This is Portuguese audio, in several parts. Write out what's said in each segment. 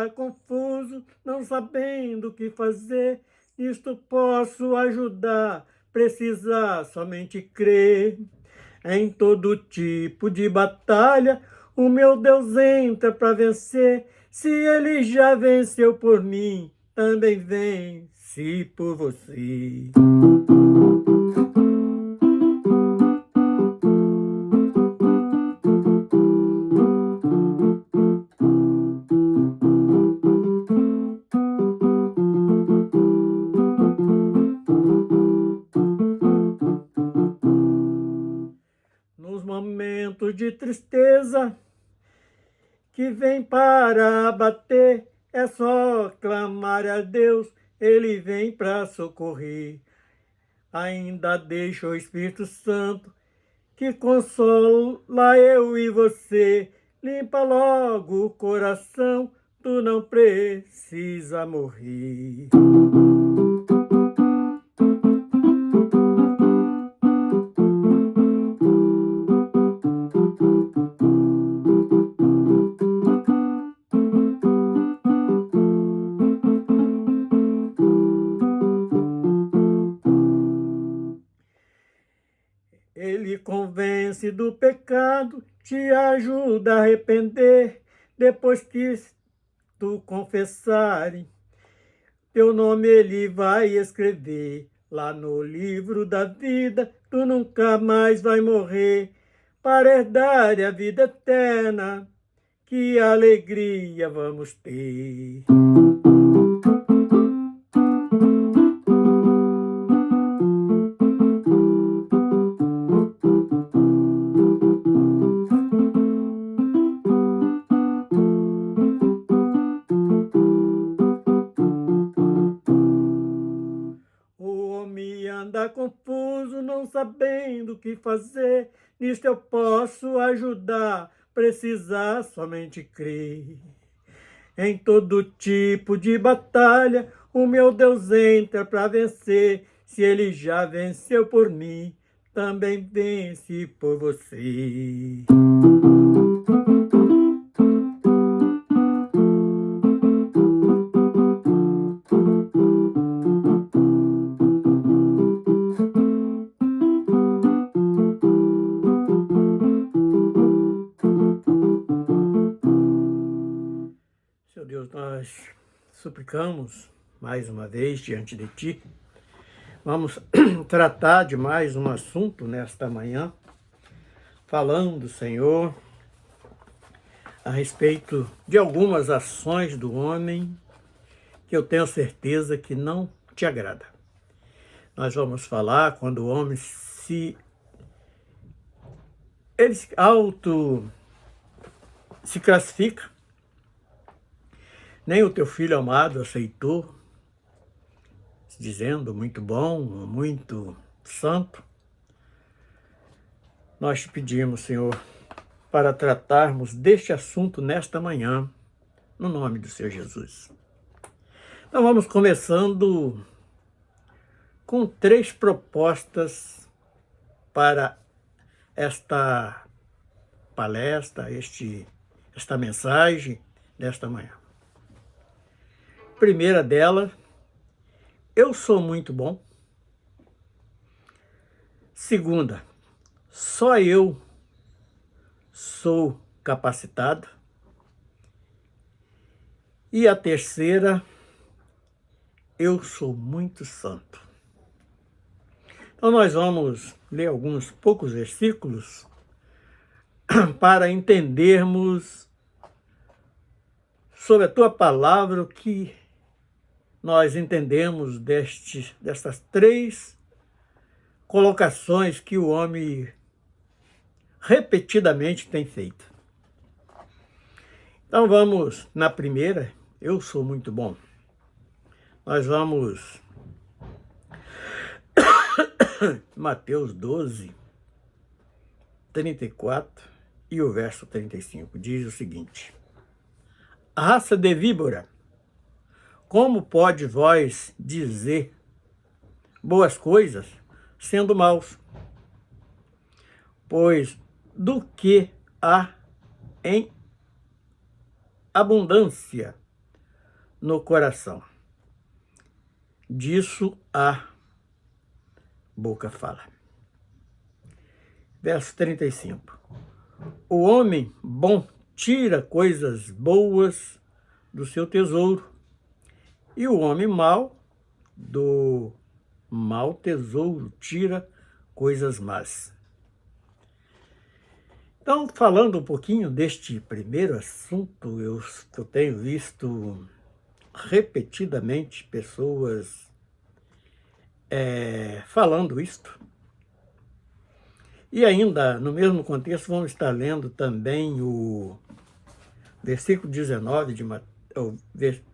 anda confuso, não sabendo o que fazer. Nisto posso ajudar, precisar somente crer. Em todo tipo de batalha, o meu Deus entra para vencer. Se ele já venceu por mim, também vence por você. Nos momentos de tristeza que vem para abater, é só clamar a Deus, ele vem para socorrer. Ainda deixa o Espírito Santo que consola eu e você. Limpa logo o coração, tu não precisa morrer. Ele convence do pecado, te ajuda a arrepender. Depois que tu confessares, teu nome ele vai escrever lá no livro da vida. Tu nunca mais vai morrer para herdar a vida eterna. Que alegria vamos ter. O homem anda confuso, não sabendo o que fazer. Nisto eu posso ajudar, precisar somente crer. Em todo tipo de batalha, o meu Deus entra para vencer. Se ele já venceu por mim, também vence por você. Senhor Deus, nós suplicamos mais uma vez diante de Ti. Vamos tratar de mais um assunto nesta manhã, falando, Senhor, a respeito de algumas ações do homem que eu tenho certeza que não te agrada. Nós vamos falar quando o homem ele se classifica. Nem o teu filho amado aceitou, dizendo muito bom, muito santo. Nós te pedimos, Senhor, para tratarmos deste assunto nesta manhã, no nome do Senhor Jesus. Então vamos começando com 3 propostas para esta palestra, esta mensagem desta manhã. Primeira dela, eu sou muito bom. Segunda, só eu sou capacitado. E a terceira, eu sou muito santo. Então nós vamos ler alguns poucos versículos para entendermos sobre a tua palavra o que nós entendemos destas 3 colocações que o homem repetidamente tem feito. Então vamos na primeira, eu sou muito bom. Nós vamos Mateus 12, 34 e o verso 35, diz o seguinte: raça de víbora, como pode vós dizer boas coisas sendo maus? Pois do que há em abundância, no coração. Disso a boca fala. Verso 35. O homem bom tira coisas boas do seu tesouro, e o homem mau do mau tesouro tira coisas más. Então, falando um pouquinho deste primeiro assunto, eu tenho visto repetidamente pessoas falando isto. E ainda, no mesmo contexto, vamos estar lendo também o versículo 19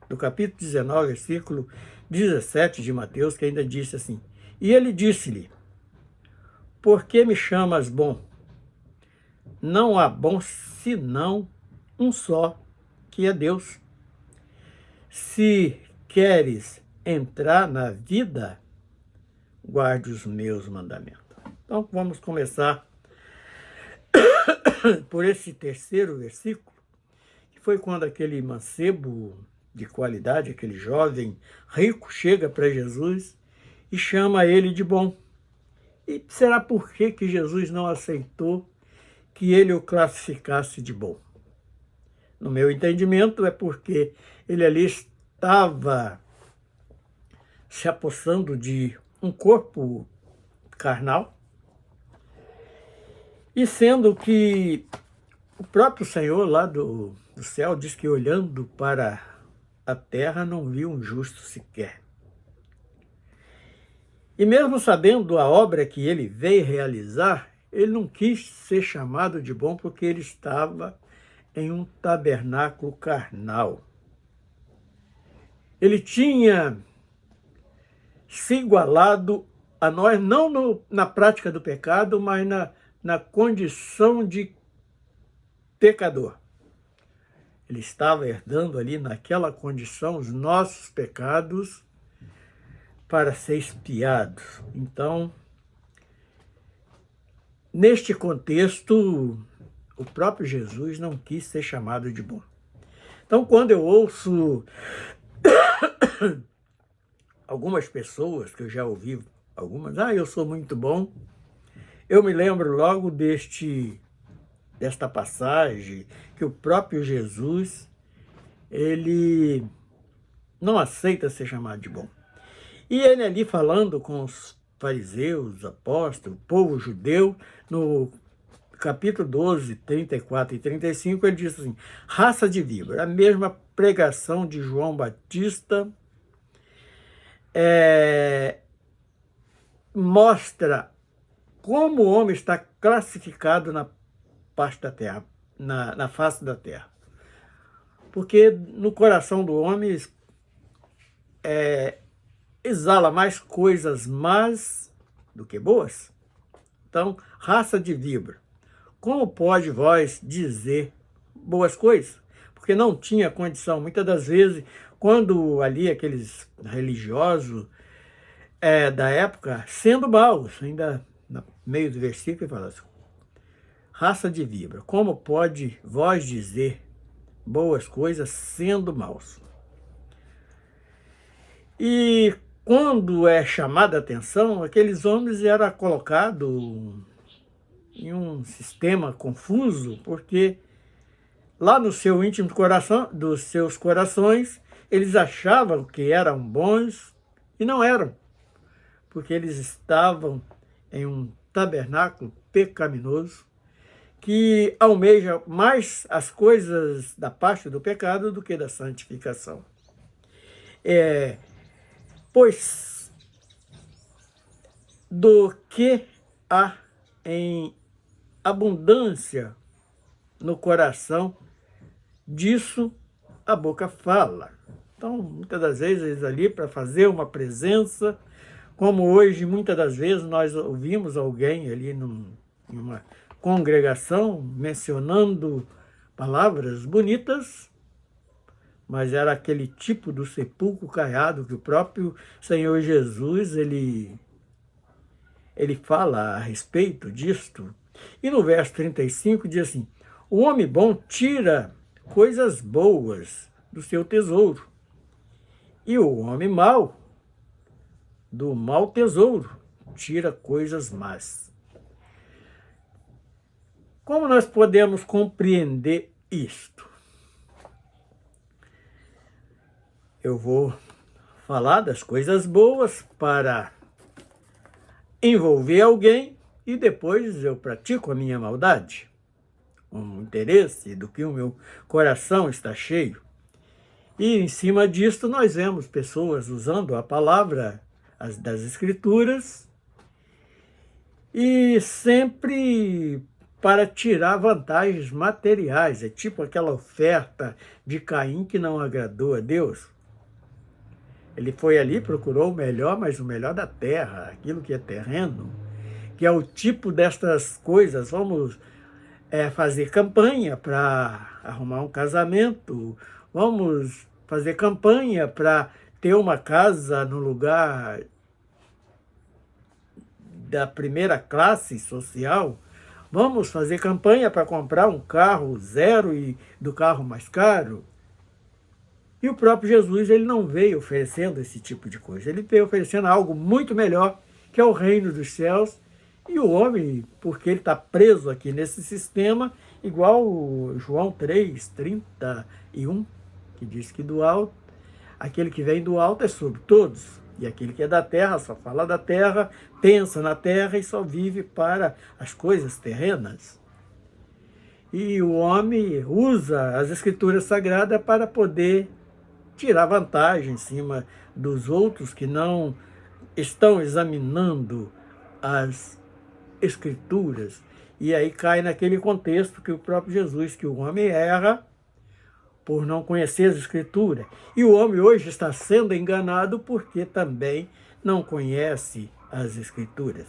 do capítulo 19, versículo 17 de Mateus, que ainda disse assim: E ele disse-lhe: Por que me chamas bom? Não há bom senão um só, que é Deus. Se queres entrar na vida, guarde os meus mandamentos. Então, vamos começar por esse terceiro versículo, que foi quando aquele mancebo de qualidade, aquele jovem rico, chega para Jesus e chama ele de bom. E será por que Jesus não aceitou que ele o classificasse de bom? No meu entendimento, é porque ele ali estava se apossando de um corpo carnal, e sendo que o próprio Senhor lá do céu diz que olhando para a terra não viu um justo sequer. E mesmo sabendo a obra que ele veio realizar, ele não quis ser chamado de bom porque ele estava em um tabernáculo carnal. Ele tinha se igualado a nós, não na prática do pecado, mas na condição de pecador. Ele estava herdando ali naquela condição os nossos pecados para ser expiados. Então, neste contexto, o próprio Jesus não quis ser chamado de bom. Então, quando eu ouço algumas pessoas, que eu já ouvi algumas, eu sou muito bom, eu me lembro logo desta passagem que o próprio Jesus, ele não aceita ser chamado de bom. E ele ali falando com os fariseus, apóstolos, o povo judeu, no capítulo 12, 34 e 35, ele diz assim: raça de víbora, a mesma pregação de João Batista mostra como o homem está classificado na parte da terra, na face da terra. Porque no coração do homem exala mais coisas más do que boas. Então, raça de víbora, como pode vós dizer boas coisas? Porque não tinha condição. Muitas das vezes, quando ali aqueles religiosos da época, sendo maus, ainda no meio do versículo, ele fala assim: raça de víbora, como pode vós dizer boas coisas sendo maus? E quando é chamada a atenção, aqueles homens eram colocados em um sistema confuso, porque lá no seu íntimo coração, dos seus corações, eles achavam que eram bons e não eram, porque eles estavam em um tabernáculo pecaminoso que almeja mais as coisas da parte do pecado do que da santificação. Pois do que há em abundância no coração, disso a boca fala. Então, muitas das vezes, ali para fazer uma presença, como hoje, muitas das vezes, nós ouvimos alguém ali em uma congregação mencionando palavras bonitas, mas era aquele tipo do sepulcro caiado que o próprio Senhor Jesus, ele fala a respeito disto. E no verso 35 diz assim: o homem bom tira coisas boas do seu tesouro, E o homem mau, do mau tesouro, tira coisas más. Como nós podemos compreender isto? Eu vou falar das coisas boas para envolver alguém e depois eu pratico a minha maldade, com interesse do que o meu coração está cheio. E em cima disto nós vemos pessoas usando a palavra das Escrituras e sempre para tirar vantagens materiais. É tipo aquela oferta de Caim que não agradou a Deus. Ele foi ali, procurou o melhor, mas o melhor da terra, aquilo que é terreno, que é o tipo destas coisas. Vamos fazer campanha para arrumar um casamento, vamos fazer campanha para ter uma casa no lugar da primeira classe social, vamos fazer campanha para comprar um carro zero e do carro mais caro. E o próprio Jesus, ele não veio oferecendo esse tipo de coisa. Ele veio oferecendo algo muito melhor, que é o reino dos céus. E o homem, porque ele está preso aqui nesse sistema, igual João 3:31, que diz que do alto, aquele que vem do alto é sobre todos. E aquele que é da terra só fala da terra, pensa na terra e só vive para as coisas terrenas. E o homem usa as escrituras sagradas para poder tirar vantagem em cima dos outros que não estão examinando as escrituras. E aí cai naquele contexto que o próprio Jesus, que o homem erra por não conhecer as escrituras. E o homem hoje está sendo enganado porque também não conhece as escrituras.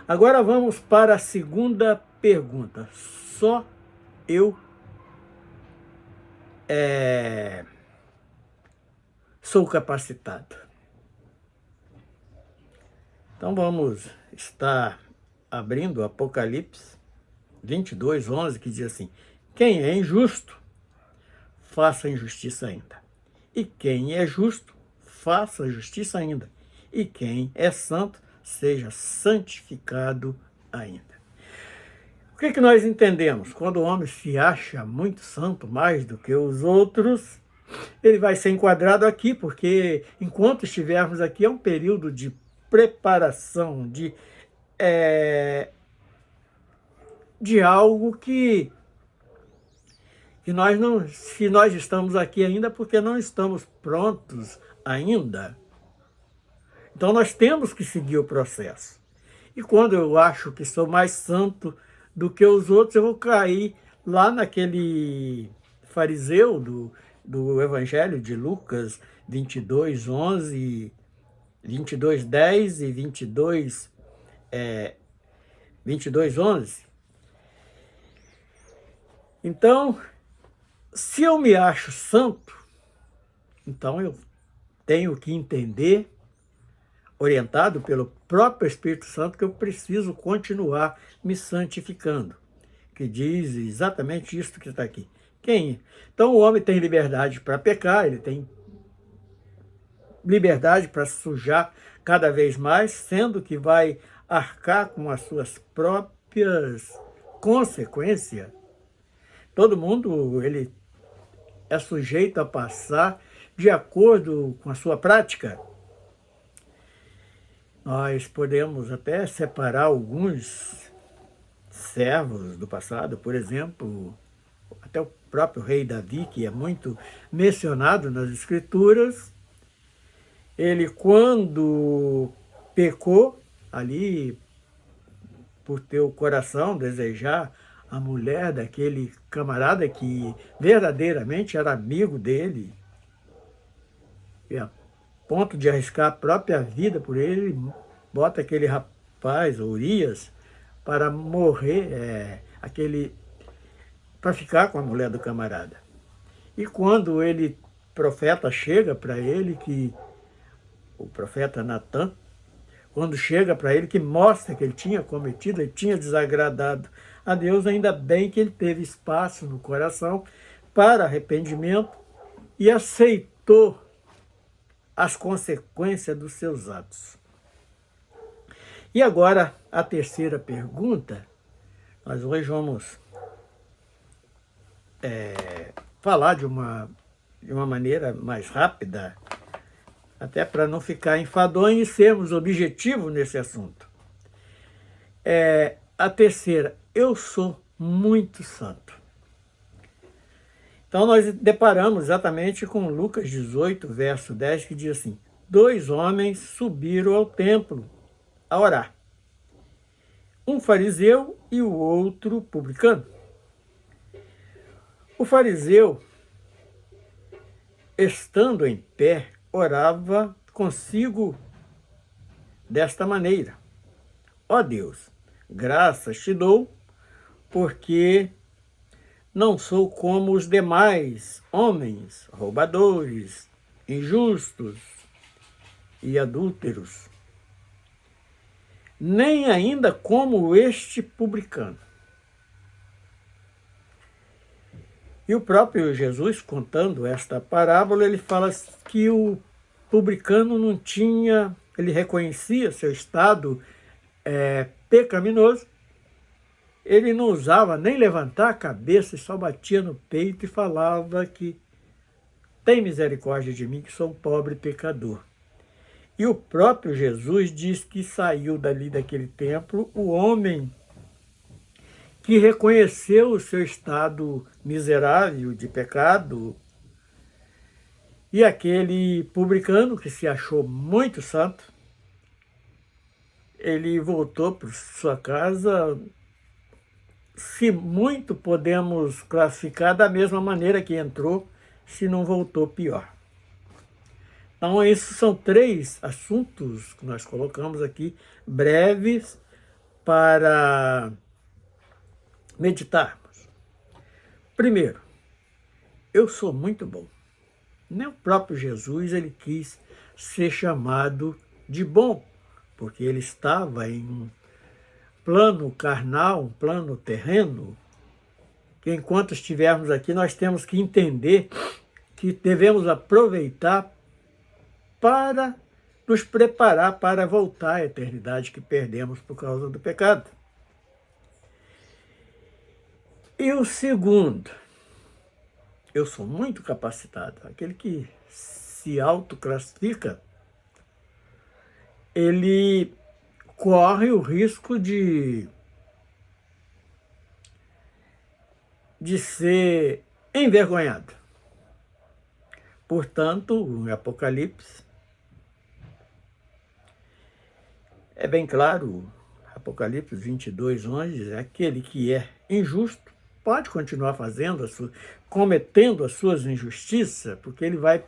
Agora vamos para a segunda pergunta. Só eu sou capacitado. Então vamos estar abrindo Apocalipse 22:11, que diz assim: quem é injusto, faça injustiça ainda. E quem é justo, faça justiça ainda. E quem é santo, seja santificado ainda. O que nós entendemos? Quando o homem se acha muito santo, mais do que os outros, ele vai ser enquadrado aqui, porque enquanto estivermos aqui é um período de preparação, de algo que nós não, se nós estamos aqui ainda, porque não estamos prontos ainda. Então nós temos que seguir o processo. E quando eu acho que sou mais santo do que os outros, eu vou cair lá naquele fariseu do Evangelho de Lucas 22:11, 22:10 e 22:11. Então, se eu me acho santo, então eu tenho que entender, orientado pelo próprio Espírito Santo, que eu preciso continuar me santificando, que diz exatamente isso que está aqui. Então o homem tem liberdade para pecar, ele tem liberdade para sujar cada vez mais, sendo que vai arcar com as suas próprias consequências. Todo mundo ele é sujeito a passar de acordo com a sua prática. Nós podemos até separar alguns servos do passado, por exemplo, até o próprio rei Davi, que é muito mencionado nas Escrituras. Ele, quando pecou, ali, por ter o coração desejar a mulher daquele camarada que verdadeiramente era amigo dele, e a ponto de arriscar a própria vida por ele, bota aquele rapaz, Urias, para morrer, para ficar com a mulher do camarada. E quando profeta chega para ele, o profeta Natan, quando chega para ele, que mostra que ele tinha cometido, ele tinha desagradado a Deus, ainda bem que ele teve espaço no coração para arrependimento e aceitou as consequências dos seus atos. E agora, a terceira pergunta, nós hoje vamos falar de uma maneira mais rápida, até para não ficar enfadonho e sermos objetivos nesse assunto. A terceira, eu sou muito santo. Então nós deparamos exatamente com Lucas 18, verso 10, que diz assim: 2 homens subiram ao templo a orar, um fariseu e o outro publicano. O fariseu, estando em pé, orava consigo desta maneira: ó Deus, graças te dou, porque não sou como os demais homens, roubadores, injustos e adúlteros, nem ainda como este publicano. E o próprio Jesus, contando esta parábola, ele fala que o publicano não tinha, ele reconhecia seu estado pecaminoso, ele não usava nem levantar a cabeça e só batia no peito e falava que tem misericórdia de mim, que sou um pobre pecador. E o próprio Jesus diz que saiu dali daquele templo o homem que reconheceu o seu estado miserável de pecado, e aquele publicano que se achou muito santo, ele voltou para sua casa, se muito podemos classificar da mesma maneira que entrou, se não voltou pior. Então, esses são 3 assuntos que nós colocamos aqui, breves, para meditarmos. Primeiro, eu sou muito bom. Nem o próprio Jesus ele quis ser chamado de bom, porque ele estava em um plano carnal, um plano terreno, que enquanto estivermos aqui nós temos que entender que devemos aproveitar para nos preparar para voltar à eternidade que perdemos por causa do pecado. E o segundo, eu sou muito capacitado. Aquele que se autoclassifica, ele corre o risco de ser envergonhado. Portanto, em Apocalipse, é bem claro, Apocalipse 22, 11, diz: aquele que é injusto pode continuar cometendo as suas injustiças, porque ele vai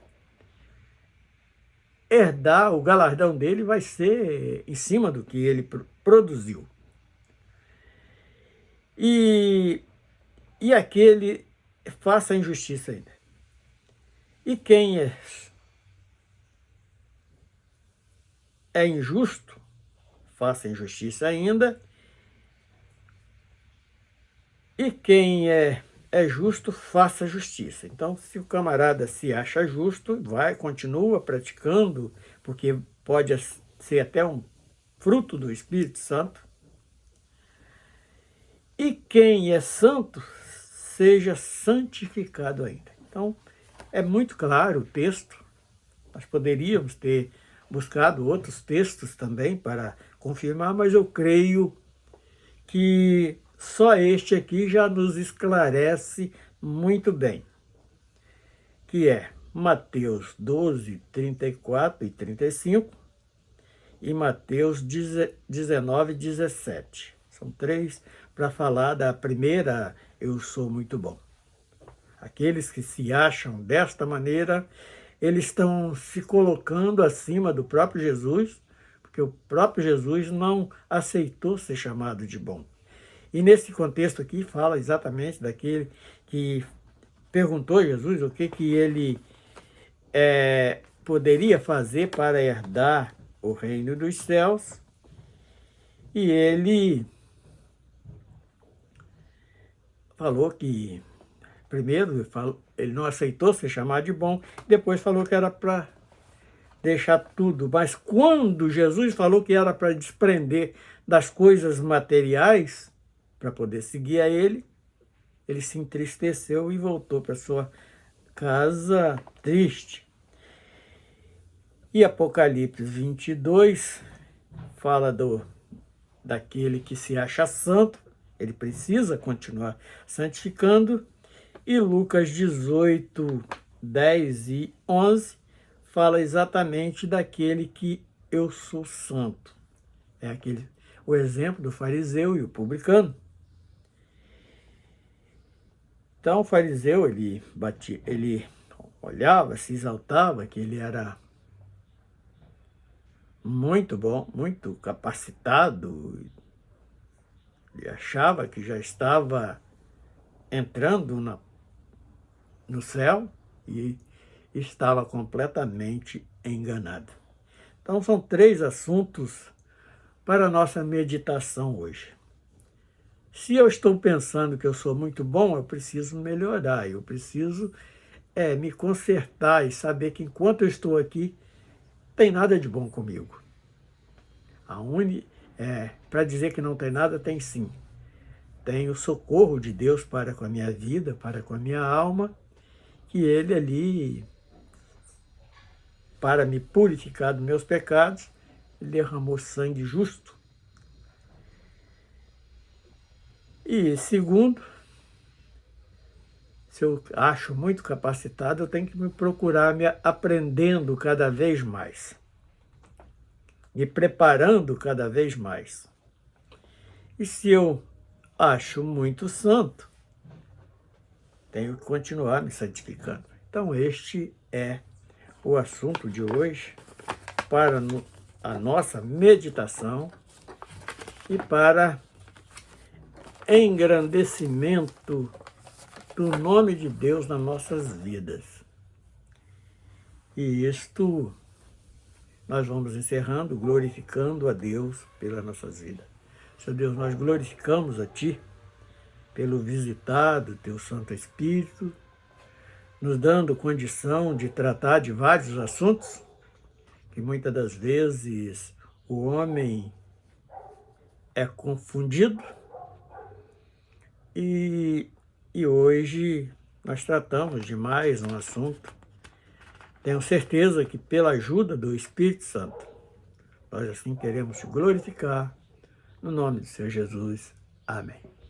herdar, o galardão dele vai ser em cima do que ele produziu. E aquele faça a injustiça ainda. E quem é injusto, faça a injustiça ainda. E quem é justo, faça justiça. Então, se o camarada se acha justo, continua praticando, porque pode ser até um fruto do Espírito Santo. E quem é santo, seja santificado ainda. Então, é muito claro o texto. Nós poderíamos ter buscado outros textos também para confirmar, mas eu creio que só este aqui já nos esclarece muito bem, que é Mateus 12, 34 e 35 e Mateus 19, 17. São 3 para falar da primeira, eu sou muito bom. Aqueles que se acham desta maneira, eles estão se colocando acima do próprio Jesus, porque o próprio Jesus não aceitou ser chamado de bom. E nesse contexto aqui fala exatamente daquele que perguntou a Jesus o que ele poderia fazer para herdar o reino dos céus. E ele falou que, primeiro, ele não aceitou ser chamado de bom, depois falou que era para deixar tudo. Mas quando Jesus falou que era para desprender das coisas materiais, para poder seguir a ele, ele se entristeceu e voltou para sua casa triste. E Apocalipse 22 fala daquele que se acha santo, ele precisa continuar santificando. E Lucas 18, 10 e 11 fala exatamente daquele que eu sou santo. É o exemplo do fariseu e o publicano. Então o fariseu, ele olhava, se exaltava que ele era muito bom, muito capacitado. Ele achava que já estava entrando no céu e estava completamente enganado. Então são 3 assuntos para a nossa meditação hoje. Se eu estou pensando que eu sou muito bom, eu preciso melhorar, eu preciso me consertar e saber que enquanto eu estou aqui, tem nada de bom comigo. Para dizer que não tem nada, tem sim. Tem o socorro de Deus para com a minha vida, para com a minha alma, que ele ali, para me purificar dos meus pecados, ele derramou sangue justo. E segundo, se eu acho muito capacitado, eu tenho que me procurar me aprendendo cada vez mais, me preparando cada vez mais. E se eu acho muito santo, tenho que continuar me santificando. Então este é o assunto de hoje para a nossa meditação e para engrandecimento do nome de Deus nas nossas vidas. E isto nós vamos encerrando, glorificando a Deus pelas nossas vidas. Senhor Deus, nós glorificamos a Ti pelo visitar do Teu Santo Espírito, nos dando condição de tratar de vários assuntos que muitas das vezes o homem é confundido. E hoje nós tratamos de mais um assunto. Tenho certeza que pela ajuda do Espírito Santo, nós assim queremos te glorificar. No nome do Senhor Jesus. Amém.